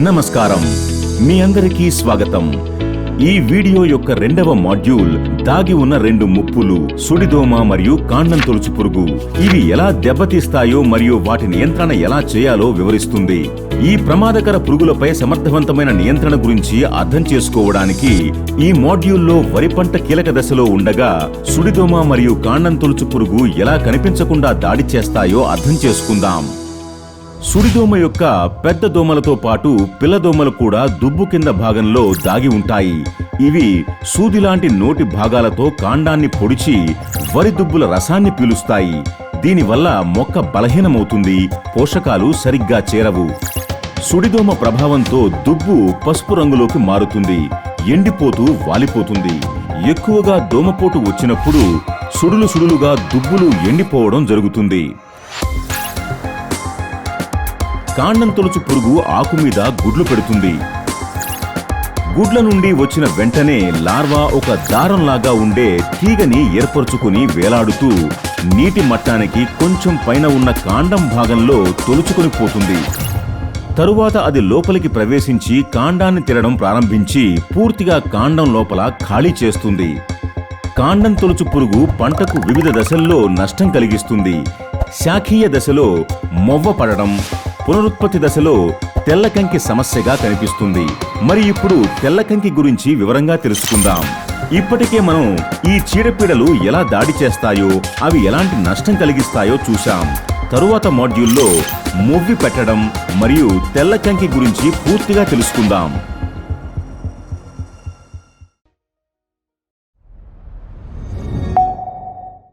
నమస్కారం, మీ అందరికీ స్వాగతం. ఈ వీడియో యొక్క రెండవ మాడ్యూల్ దాగి ఉన్న రెండు ముప్పులు, సుడిదోమ మరియు కాండం తొలుచు పురుగు. ఇవి ఎలా దెబ్బతీస్తాయో మరియు వాటి నియంత్రణ ఎలా చేయాలో వివరిస్తుంది. ఈ ప్రమాదకర పురుగులపై సమర్థవంతమైన నియంత్రణ గురించి అర్థం చేసుకోవడానికి ఈ మాడ్యూల్లో వరి పంట కీలక దశలో ఉండగా సుడిదోమ మరియు కాండం తొలుచు పురుగు ఎలా కనిపించకుండా దాడి చేస్తాయో అర్థం చేసుకుందాం. సుడిదోమ యొక్క పెద్ద దోమలతో పాటు పిల్లదోమలు కూడా దుబ్బు కింద భాగంలో దాగి ఉంటాయి. ఇవి సూదిలాంటి నోటి భాగాలతో కాండాన్ని పొడిచి వరి దుబ్బుల రసాన్ని పీలుస్తాయి. దీనివల్ల మొక్క బలహీనమవుతుంది, పోషకాలు సరిగ్గా చేరవు. సుడిదోమ ప్రభావంతో దుబ్బు పసుపు రంగులోకి మారుతుంది, ఎండిపోతూ వాలిపోతుంది. ఎక్కువగా దోమపోటు వచ్చినప్పుడు సుడులుగా దుబ్బులు ఎండిపోవడం జరుగుతుంది. కాండం తొలుచు పురుగు ఆకు మీద గుడ్లు పెడుతుంది. గుడ్ల నుండి వచ్చిన వెంటనే లార్వా ఒక దారంలాగా ఉండే తీగని ఏర్పరచుకుని వేలాడుతూ నీటి మట్టానికి కొంచెం పైన ఉన్న కాండం భాగంలో తొలుచుకొని పోతుంది. తరువాత అది లోపలికి ప్రవేశించి కాండాన్ని తినడం ప్రారంభించి పూర్తిగా కాండం లోపల ఖాళీ చేస్తుంది. కాండం తొలుచు పురుగు పంటకు వివిధ దశల్లో నష్టం కలిగిస్తుంది. శాఖీయ దశలో మొవ్వ పడడం, పునరుత్పత్తి దశలో తెల్లకంకి సమస్యగా కనిపిస్తుంది. మరి ఇప్పుడు తెల్లకంకి గురించి వివరంగా తెలుసుకుందాం. ఇప్పటికే మనం ఈ చీడపీడలు ఎలా దాడి చేస్తాయో, అవి ఎలాంటి నష్టం కలిగిస్తాయో చూశాం. తరువాత మాడ్యూల్లో మొవ్వి పెట్టడం మరియు తెల్లకంకి గురించి పూర్తిగా తెలుసుకుందాం.